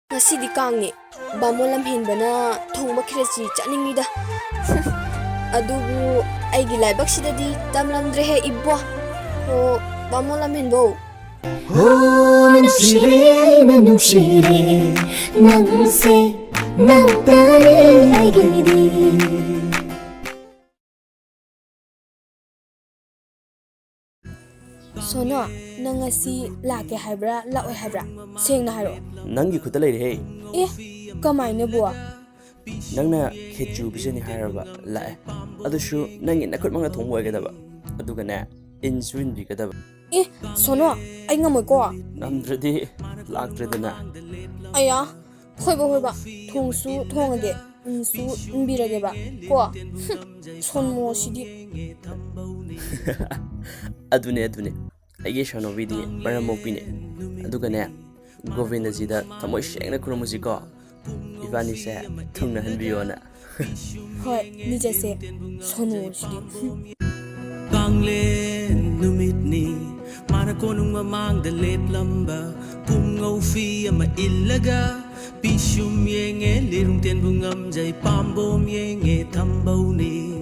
Ngasidi kangni bamo lamhenbana thongba khiresi chaningnida adubu aigi laibak sidadi tamlamdre he ibwa ho bamo lamhenbo ho nanusire nangse nangtare aigidi Sono nangasi lake haibra laoi haibra sengna haro Nangi khuda lei re kamaina bua nangna khechu bisani haraba lae adushu nangi nakhut manga thongbo agadaba aduga na insulin bi gadaba sono ai ngamoi ko namdradi laktredana aya hoiba thongsu thongage insu inbirage ba ko sonmo sidi adune aige shano vidi baramopine aduga na Govinda jida thamoi shengna kuromuji ko ibani se thungna hanbiyona hoi nijase sono sidi Bangle numitni mana konung mamang da let lamba pungau fi ama illaga pishum yenge lirung ten bungam jai pambom yenge thambau ni